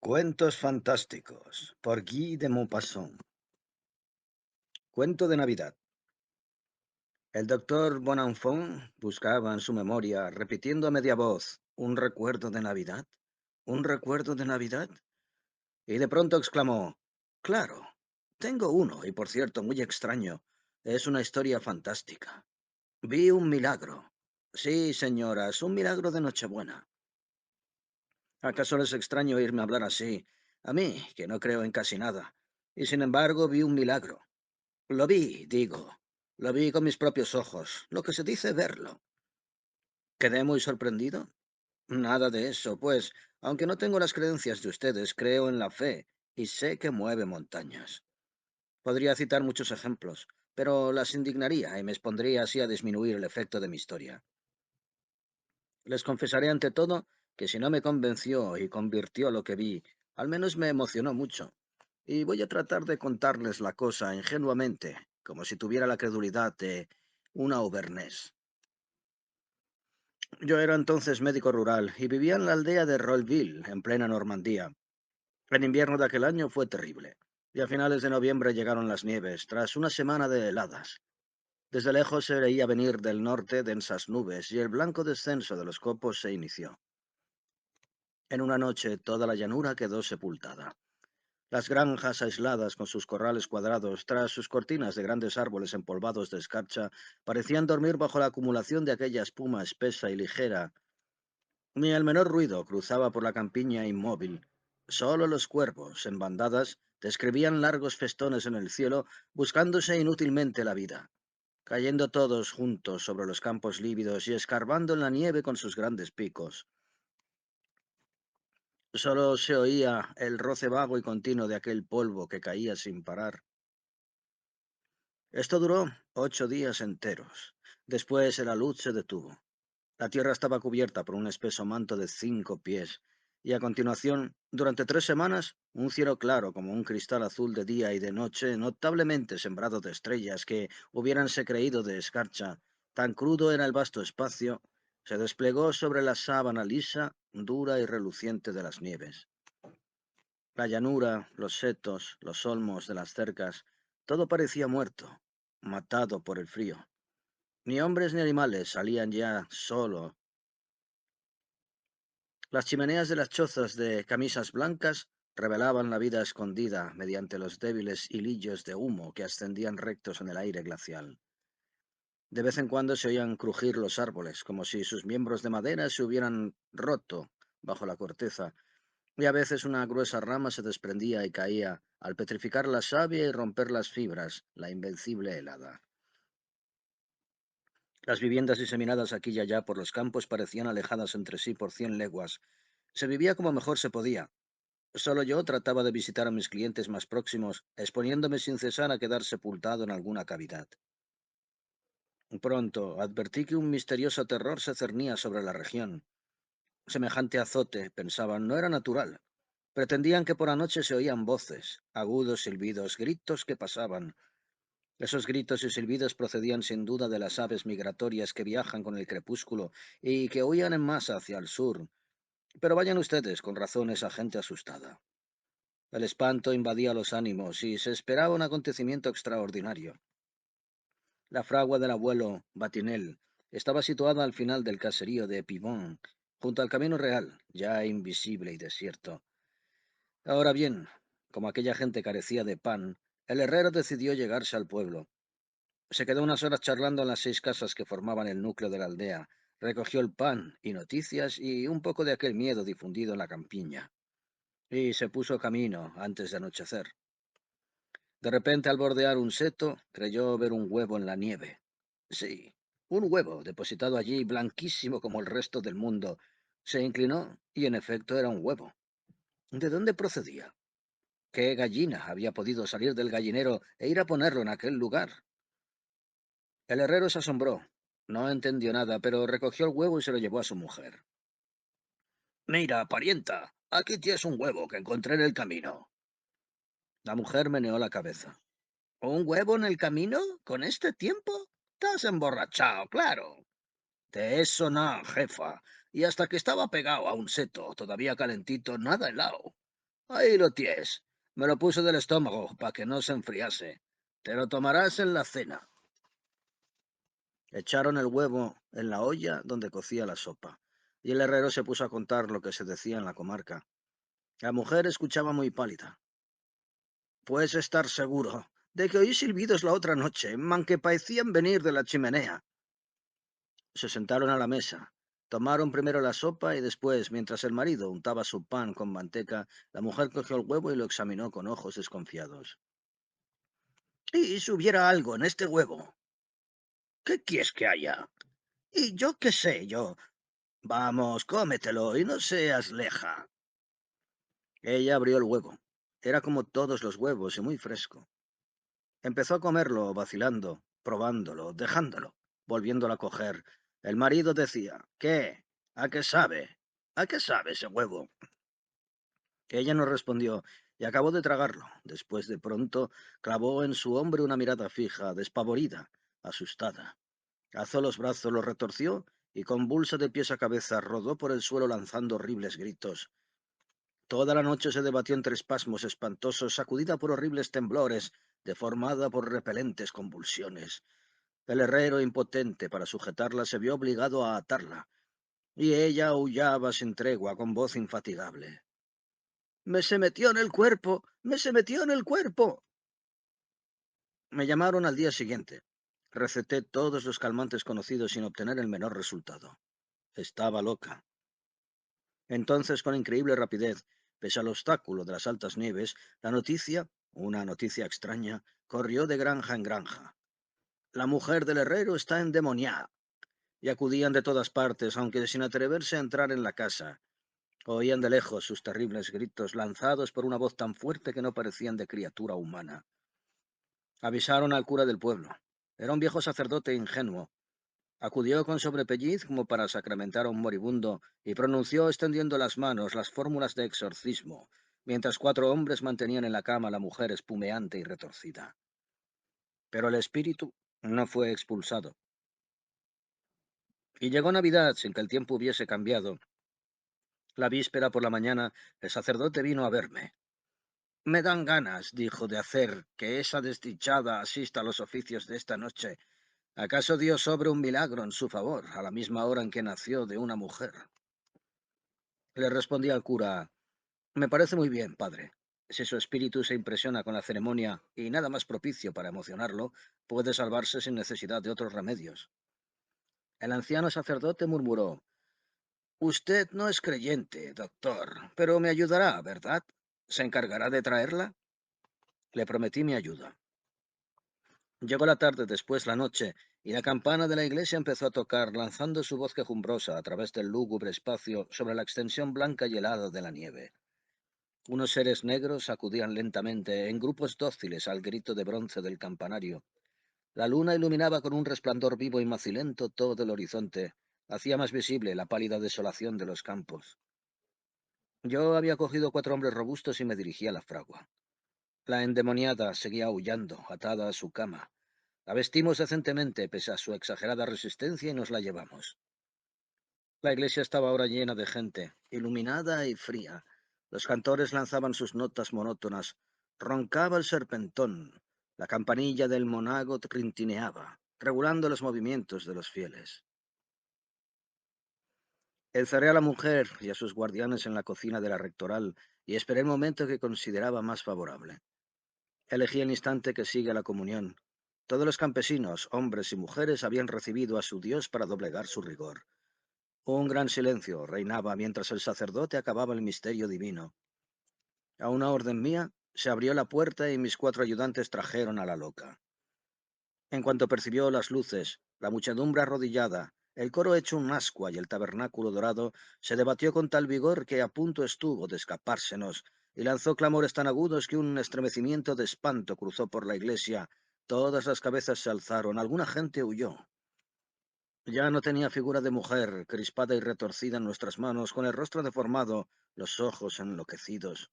Cuentos fantásticos por Guy de Maupassant. Cuento de Navidad. El doctor Bonenfant buscaba en su memoria, repitiendo a media voz, ¿un recuerdo de Navidad? ¿Un recuerdo de Navidad? Y de pronto exclamó, claro, tengo uno, y por cierto, muy extraño. Es una historia fantástica. Vi un milagro. Sí, señoras, un milagro de Nochebuena. ¿Acaso les extraño oírme hablar así? A mí, que no creo en casi nada. Y sin embargo vi un milagro. Lo vi, digo. Lo vi con mis propios ojos. Lo que se dice verlo. ¿Quedé muy sorprendido? Nada de eso, pues, aunque no tengo las creencias de ustedes, creo en la fe y sé que mueve montañas. Podría citar muchos ejemplos, pero las indignaría y me expondría así a disminuir el efecto de mi historia. Les confesaré ante todo que si no me convenció y convirtió lo que vi, al menos me emocionó mucho. Y voy a tratar de contarles la cosa ingenuamente, como si tuviera la credulidad de una Auvernés. Yo era entonces médico rural y vivía en la aldea de Rolleville, en plena Normandía. El invierno de aquel año fue terrible, y a finales de noviembre llegaron las nieves, tras una semana de heladas. Desde lejos se veía venir del norte densas nubes y el blanco descenso de los copos se inició. En una noche toda la llanura quedó sepultada. Las granjas aisladas con sus corrales cuadrados, tras sus cortinas de grandes árboles empolvados de escarcha, parecían dormir bajo la acumulación de aquella espuma espesa y ligera. Ni el menor ruido cruzaba por la campiña inmóvil. Solo los cuervos, en bandadas, describían largos festones en el cielo, buscándose inútilmente la vida, cayendo todos juntos sobre los campos lívidos y escarbando en la nieve con sus grandes picos. Solo se oía el roce vago y continuo de aquel polvo que caía sin parar. Esto duró 8 días enteros. Después la luz se detuvo. La tierra estaba cubierta por un espeso manto de 5 pies, y a continuación, durante 3 semanas, un cielo claro como un cristal azul de día y de noche, notablemente sembrado de estrellas que hubiéranse creído de escarcha, tan crudo era el vasto espacio, se desplegó sobre la sábana lisa, dura y reluciente de las nieves. La llanura, los setos, los olmos de las cercas, todo parecía muerto, matado por el frío. Ni hombres ni animales salían ya solo. Las chimeneas de las chozas de camisas blancas revelaban la vida escondida mediante los débiles hilillos de humo que ascendían rectos en el aire glacial. De vez en cuando se oían crujir los árboles, como si sus miembros de madera se hubieran roto bajo la corteza, y a veces una gruesa rama se desprendía y caía, al petrificar la savia y romper las fibras, la invencible helada. Las viviendas diseminadas aquí y allá por los campos parecían alejadas entre sí por 100 leguas. Se vivía como mejor se podía. Solo yo trataba de visitar a mis clientes más próximos, exponiéndome sin cesar a quedar sepultado en alguna cavidad. Pronto advertí que un misterioso terror se cernía sobre la región. Semejante azote, pensaban, no era natural. Pretendían que por anoche se oían voces, agudos silbidos, gritos que pasaban. Esos gritos y silbidos procedían sin duda de las aves migratorias que viajan con el crepúsculo y que huían en masa hacia el sur. Pero vayan ustedes, con razón esa gente asustada. El espanto invadía los ánimos y se esperaba un acontecimiento extraordinario. La fragua del abuelo Batinel estaba situada al final del caserío de Pivón, junto al camino real, ya invisible y desierto. Ahora bien, como aquella gente carecía de pan, el herrero decidió llegarse al pueblo. Se quedó unas horas charlando en las 6 casas que formaban el núcleo de la aldea, recogió el pan y noticias y un poco de aquel miedo difundido en la campiña, y se puso camino antes de anochecer. De repente, al bordear un seto, creyó ver un huevo en la nieve. Sí, un huevo depositado allí, blanquísimo como el resto del mundo. Se inclinó y en efecto era un huevo. ¿De dónde procedía? ¿Qué gallina había podido salir del gallinero e ir a ponerlo en aquel lugar? El herrero se asombró. No entendió nada, pero recogió el huevo y se lo llevó a su mujer. Mira, parienta, aquí tienes un huevo que encontré en el camino. La mujer meneó la cabeza. ¿Un huevo en el camino? ¿Con este tiempo? Estás emborrachado, claro. De eso no, jefa. Y hasta que estaba pegado a un seto, todavía calentito, nada helado. Ahí lo tienes. Me lo puse del estómago para que no se enfriase. Te lo tomarás en la cena. Echaron el huevo en la olla donde cocía la sopa, y el herrero se puso a contar lo que se decía en la comarca. La mujer escuchaba muy pálida. Puedes estar seguro de que oí silbidos la otra noche, man que parecían venir de la chimenea. Se sentaron a la mesa. Tomaron primero la sopa y después, mientras el marido untaba su pan con manteca, la mujer cogió el huevo y lo examinó con ojos desconfiados. ¿Y si hubiera algo en este huevo? ¿Qué quieres que haya? Y yo qué sé, yo. Vamos, cómetelo y no seas leja. Ella abrió el huevo. Era como todos los huevos y muy fresco. Empezó a comerlo, vacilando, probándolo, dejándolo, volviéndolo a coger. El marido decía, ¿qué? ¿A qué sabe? ¿A qué sabe ese huevo? Ella no respondió y acabó de tragarlo. Después de pronto clavó en su hombre una mirada fija, despavorida, asustada. Alzó los brazos, los retorció y convulsa de pies a cabeza rodó por el suelo lanzando horribles gritos. Toda la noche se debatió entre espasmos espantosos, sacudida por horribles temblores, deformada por repelentes convulsiones. El herrero, impotente para sujetarla, se vio obligado a atarla, y ella aullaba sin tregua, con voz infatigable. «¡Me se metió en el cuerpo! ¡Me se metió en el cuerpo!». Me llamaron al día siguiente. Receté todos los calmantes conocidos sin obtener el menor resultado. Estaba loca. Entonces, con increíble rapidez, pese al obstáculo de las altas nieves, la noticia, una noticia extraña, corrió de granja en granja. «La mujer del herrero está endemoniada», y acudían de todas partes, aunque sin atreverse a entrar en la casa. Oían de lejos sus terribles gritos, lanzados por una voz tan fuerte que no parecían de criatura humana. Avisaron al cura del pueblo. Era un viejo sacerdote ingenuo. Acudió con sobrepelliz como para sacramentar a un moribundo y pronunció extendiendo las manos las fórmulas de exorcismo, mientras 4 hombres mantenían en la cama a la mujer espumeante y retorcida. Pero el espíritu no fue expulsado. Y llegó Navidad sin que el tiempo hubiese cambiado. La víspera por la mañana, el sacerdote vino a verme. «Me dan ganas», dijo, «de hacer que esa desdichada asista a los oficios de esta noche. ¿Acaso Dios obra un milagro en su favor, a la misma hora en que nació de una mujer?». Le respondí al cura, «Me parece muy bien, padre. Si su espíritu se impresiona con la ceremonia y nada más propicio para emocionarlo, puede salvarse sin necesidad de otros remedios». El anciano sacerdote murmuró, «Usted no es creyente, doctor, pero me ayudará, ¿verdad? ¿Se encargará de traerla?». Le prometí mi ayuda. Llegó la tarde, después la noche, y la campana de la iglesia empezó a tocar, lanzando su voz quejumbrosa a través del lúgubre espacio sobre la extensión blanca y helada de la nieve. Unos seres negros acudían lentamente, en grupos dóciles, al grito de bronce del campanario. La luna iluminaba con un resplandor vivo y macilento todo el horizonte, hacía más visible la pálida desolación de los campos. Yo había cogido 4 hombres robustos y me dirigí a la fragua. La endemoniada seguía aullando, atada a su cama. La vestimos decentemente, pese a su exagerada resistencia, y nos la llevamos. La iglesia estaba ahora llena de gente, iluminada y fría. Los cantores lanzaban sus notas monótonas. Roncaba el serpentón. La campanilla del monago trintineaba, regulando los movimientos de los fieles. Encerré a la mujer y a sus guardianes en la cocina de la rectoral y esperé el momento que consideraba más favorable. Elegí el instante que sigue a la comunión. Todos los campesinos, hombres y mujeres, habían recibido a su Dios para doblegar su rigor. Un gran silencio reinaba mientras el sacerdote acababa el misterio divino. A una orden mía, se abrió la puerta y mis 4 ayudantes trajeron a la loca. En cuanto percibió las luces, la muchedumbre arrodillada, el coro hecho un ascua y el tabernáculo dorado, se debatió con tal vigor que a punto estuvo de escapársenos, y lanzó clamores tan agudos que un estremecimiento de espanto cruzó por la iglesia. Todas las cabezas se alzaron, alguna gente huyó. Ya no tenía figura de mujer, crispada y retorcida en nuestras manos, con el rostro deformado, los ojos enloquecidos.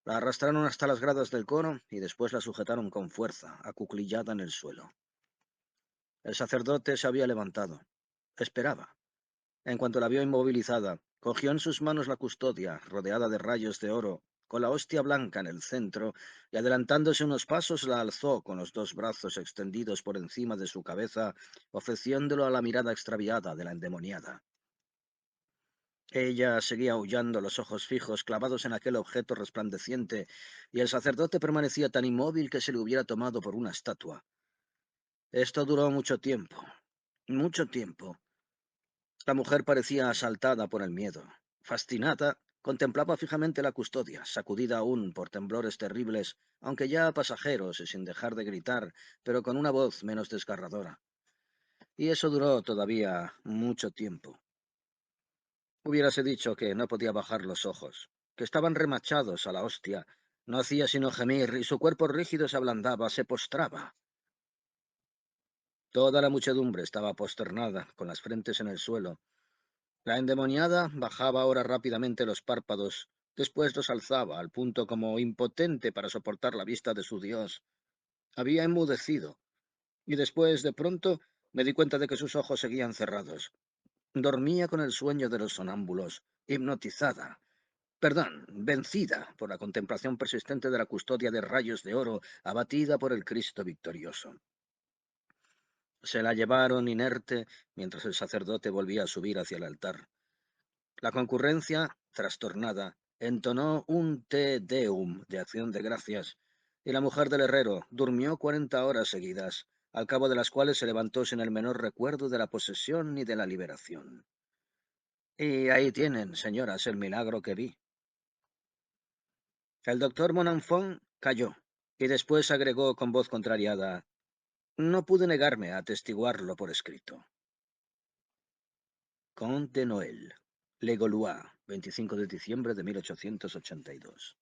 La arrastraron hasta las gradas del coro y después la sujetaron con fuerza, acuclillada en el suelo. El sacerdote se había levantado. Esperaba. En cuanto la vio inmovilizada, cogió en sus manos la custodia, rodeada de rayos de oro, con la hostia blanca en el centro, y adelantándose unos pasos la alzó con los dos brazos extendidos por encima de su cabeza, ofreciéndolo a la mirada extraviada de la endemoniada. Ella seguía aullando, los ojos fijos clavados en aquel objeto resplandeciente, y el sacerdote permanecía tan inmóvil que se le hubiera tomado por una estatua. Esto duró mucho tiempo, mucho tiempo. La mujer parecía asaltada por el miedo. Fascinada, contemplaba fijamente la custodia, sacudida aún por temblores terribles, aunque ya pasajeros y sin dejar de gritar, pero con una voz menos desgarradora. Y eso duró todavía mucho tiempo. Hubiérase dicho que no podía bajar los ojos, que estaban remachados a la hostia. No hacía sino gemir, y su cuerpo rígido se ablandaba, se postraba. Toda la muchedumbre estaba posternada, con las frentes en el suelo. La endemoniada bajaba ahora rápidamente los párpados, después los alzaba, al punto como impotente para soportar la vista de su dios. Había enmudecido, y después, de pronto, me di cuenta de que sus ojos seguían cerrados. Dormía con el sueño de los sonámbulos, hipnotizada, perdón, vencida por la contemplación persistente de la custodia de rayos de oro, abatida por el Cristo victorioso. Se la llevaron inerte mientras el sacerdote volvía a subir hacia el altar. La concurrencia, trastornada, entonó un Te Deum de acción de gracias, y la mujer del herrero durmió 40 horas seguidas, al cabo de las cuales se levantó sin el menor recuerdo de la posesión ni de la liberación. Y ahí tienen, señoras, el milagro que vi. El doctor Monanfont calló, y después agregó con voz contrariada: no pude negarme a atestiguarlo por escrito. Comte de Noël, Le Gaulois, 25 de diciembre de 1882.